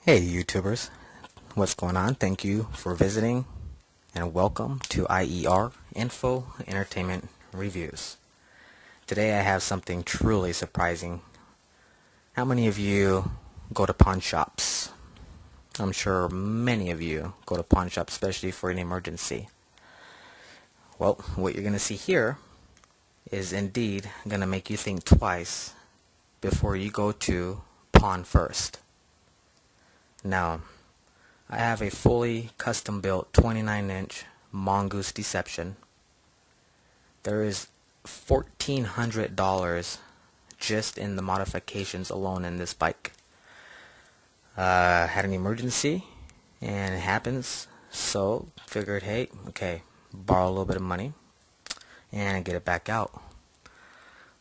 Hey YouTubers, what's going on? Thank you for visiting and welcome to IER Info Entertainment Reviews. Today I have something truly surprising. How many of you go to pawn shops? I'm sure many of you go to pawn shops, especially for an emergency. Well, what you're going to see here is indeed going to make you think twice before you go to pawn first. Now, I have a fully custom built 29-inch Mongoose Deception. There is $1,400 just in the modifications alone in this bike. Had an emergency and it happens, so figured, hey, okay, borrow a little bit of money and get it back out.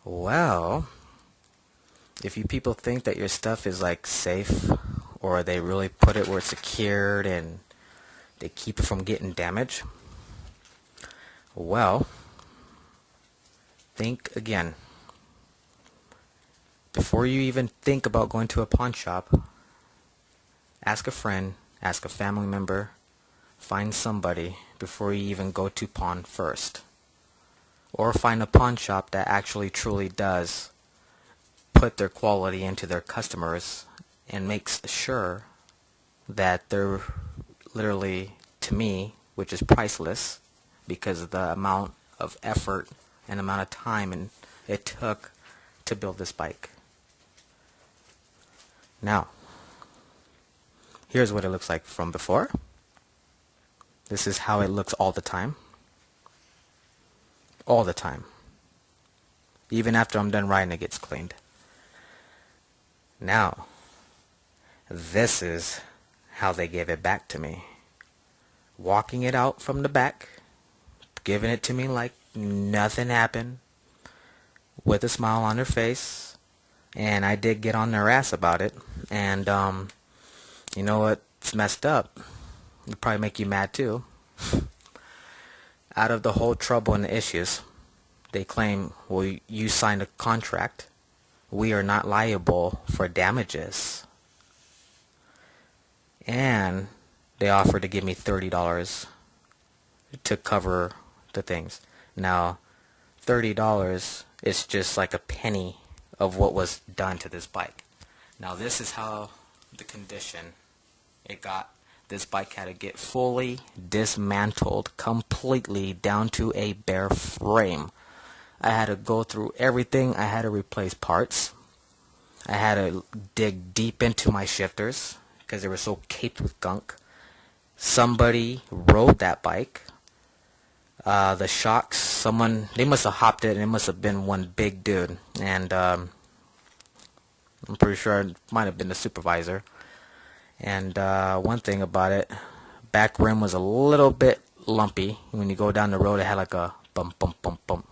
Well, if you people think that your stuff is like safe, or they really put it where it's secured and they keep it from getting damaged, well, think again. Before you even think about going to a pawn shop, ask a friend, ask a family member, find somebody before you even go to pawn first. Or find a pawn shop that actually truly does put their quality into their customers and makes sure that they're literally, to me, which is priceless because of the amount of effort and amount of time it took to build this bike. Now, here's what it looks like from before. This is how it looks all the time. All the time. Even after I'm done riding, it gets cleaned. Now, this is how they gave it back to me. Walking it out from the back, giving it to me like nothing happened, with a smile on their face, and I did get on their ass about it, and you know what's messed up? It'll probably make you mad too. Out of the whole trouble and the issues, they claim, well, you signed a contract. We are not liable for damages. And they offered to give me $30 to cover the things. Now, $30 is just like a penny of what was done to this bike. Now, this is how the condition it got. This bike had to get fully dismantled completely down to a bare frame. I had to go through everything. I had to replace parts. I had to dig deep into my shifters because they were so caped with gunk. Somebody rode that bike. The shocks, they must have hopped it, and it must have been one big dude. And I'm pretty sure it might have been the supervisor. And one thing about it, back rim was a little bit lumpy. When you go down the road, it had like a bump, bump, bump, bump,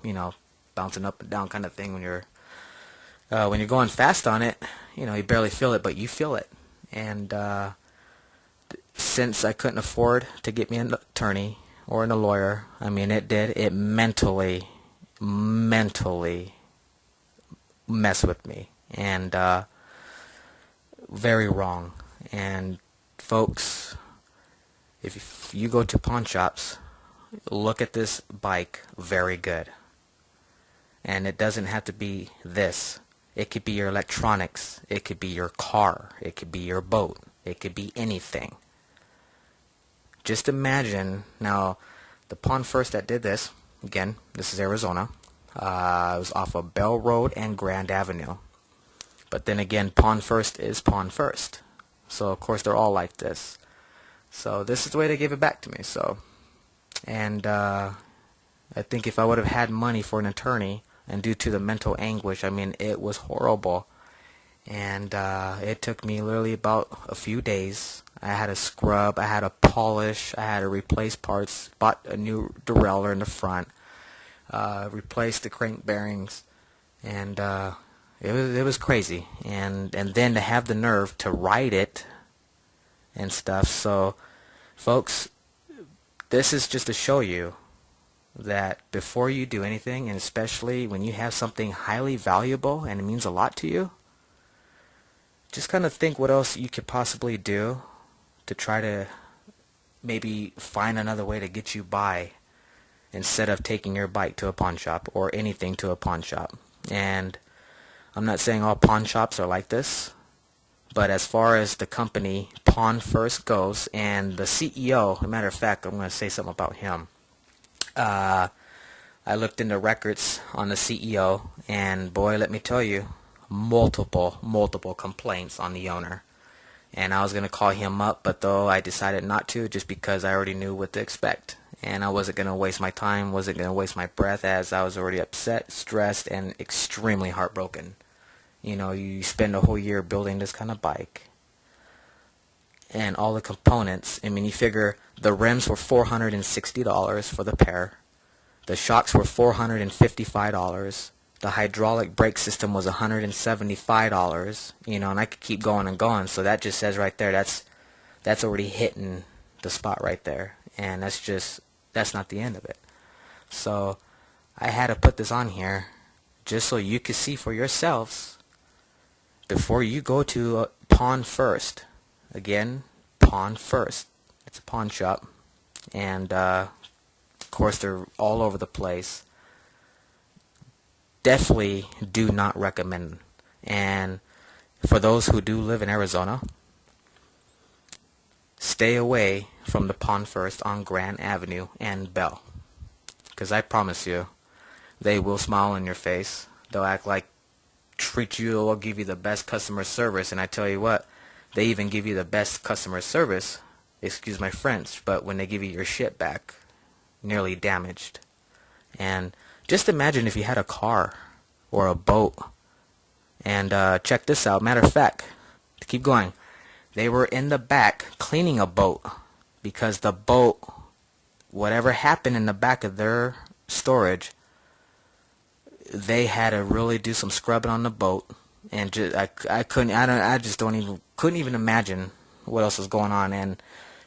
bouncing up and down kind of thing. When you're going fast on it, you barely feel it, but you feel it. And since I couldn't afford to get me an attorney or a lawyer, it mentally messed with me, and very wrong. And folks, if you go to pawn shops, look at this bike very good. And it doesn't have to be this. It could be your electronics. It could be your car. It could be your boat. It could be anything. Just imagine, now, the pawn first that did this, again, this is Arizona. It was off of Bell Road and Grand Avenue. But then again, pawn first is pawn first. So, of course, they're all like this. So, this is the way they gave it back to me. So, and I think if I would have had money for an attorney, and due to the mental anguish, it was horrible. And it took me literally about a few days. I had to scrub, I had to polish, I had to replace parts, bought a new derailleur in the front, replaced the crank bearings, and it was crazy. And then to have the nerve to ride it and stuff. So, folks, this is just to show you that before you do anything, and especially when you have something highly valuable and it means a lot to you, just kind of think what else you could possibly do to try to maybe find another way to get you by instead of taking your bike to a pawn shop or anything to a pawn shop. And I'm not saying all pawn shops are like this, but as far as the company Pawn First goes, and the CEO, as a matter of fact, I'm going to say something about him. I looked into records on the CEO, and boy, let me tell you, multiple complaints on the owner. And I was going to call him up, but though I decided not to, just because I already knew what to expect. And I wasn't going to waste my time, wasn't going to waste my breath, as I was already upset, stressed, and extremely heartbroken. You know, you spend a whole year building this kind of bike, and all the components. I mean, you figure the rims were $460 for the pair. The shocks were $455. The hydraulic brake system was $175. You know, and I could keep going and going. So that just says right there, that's already hitting the spot right there. And that's not the end of it. So I had to put this on here just so you could see for yourselves before you go to Pawn First. Again, Pawn First. It's a pawn shop. And of course, they're all over the place. Definitely do not recommend. And for those who do live in Arizona, stay away from the Pawn First on Grand Avenue and Bell. Because I promise you, they will smile in your face. They'll act like, treat you, they'll give you the best customer service. And I tell you what, they even give you the best customer service, excuse my French, but when they give you your shit back, nearly damaged. And just imagine if you had a car or a boat. And check this out. Matter of fact, to keep going, they were in the back cleaning a boat because the boat, whatever happened in the back of their storage, they had to really do some scrubbing on the boat. And couldn't even imagine what else was going on. And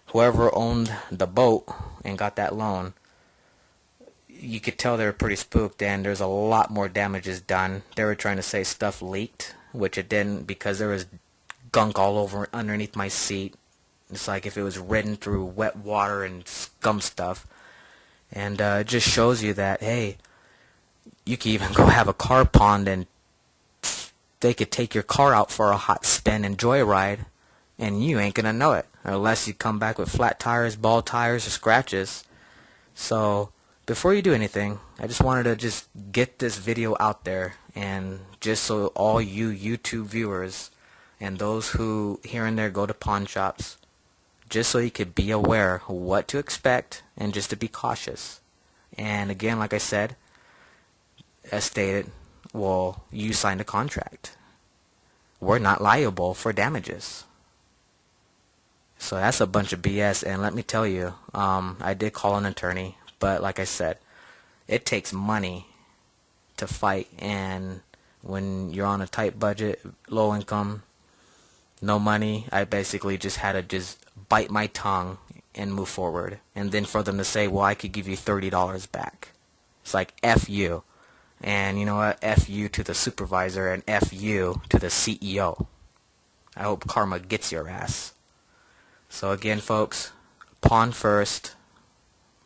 whoever owned the boat and got that loan, you could tell they were pretty spooked, and there's a lot more damages done. They were trying to say stuff leaked, which it didn't, because there was gunk all over underneath my seat. It's like if it was ridden through wet water and scum stuff. And it just shows you that, hey, you can even go have a car pawned and they could take your car out for a hot spin and joyride, and you ain't gonna know it, unless you come back with flat tires, bald tires, or scratches. So before you do anything, I just wanted to just get this video out there, and just so all you YouTube viewers and those who here and there go to pawn shops, just so you could be aware of what to expect and just to be cautious. And again, like I said, as stated, well, you signed a contract. We're not liable for damages. So that's a bunch of BS. And let me tell you, I did call an attorney, but like I said, it takes money to fight. And when you're on a tight budget, low income, no money, I basically just had to just bite my tongue and move forward. And then for them to say, well, I could give you $30 back. It's like, F you. And you know what? F you to the supervisor, and F you to the CEO. I hope karma gets your ass. So again, folks, Pawn First.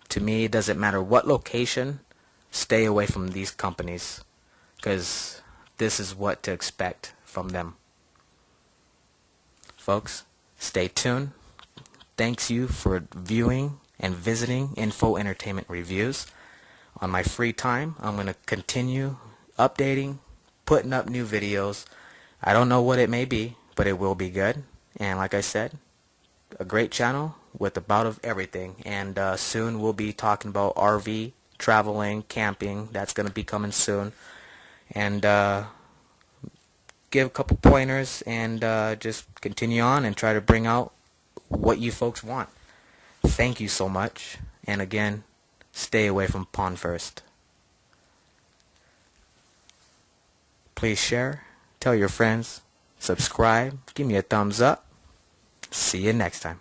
To me, it doesn't matter what location. Stay away from these companies, because this is what to expect from them. Folks, stay tuned. Thanks you for viewing and visiting Info Entertainment Reviews. On my free time, I'm going to continue updating, putting up new videos. I don't know what it may be, but it will be good. And like I said, a great channel with about of everything. And soon we'll be talking about RV, traveling, camping. That's going to be coming soon. And give a couple pointers, and just continue on and try to bring out what you folks want. Thank you so much. And again, stay away from Pawn First. Please share, tell your friends, subscribe, give me a thumbs up. See you next time.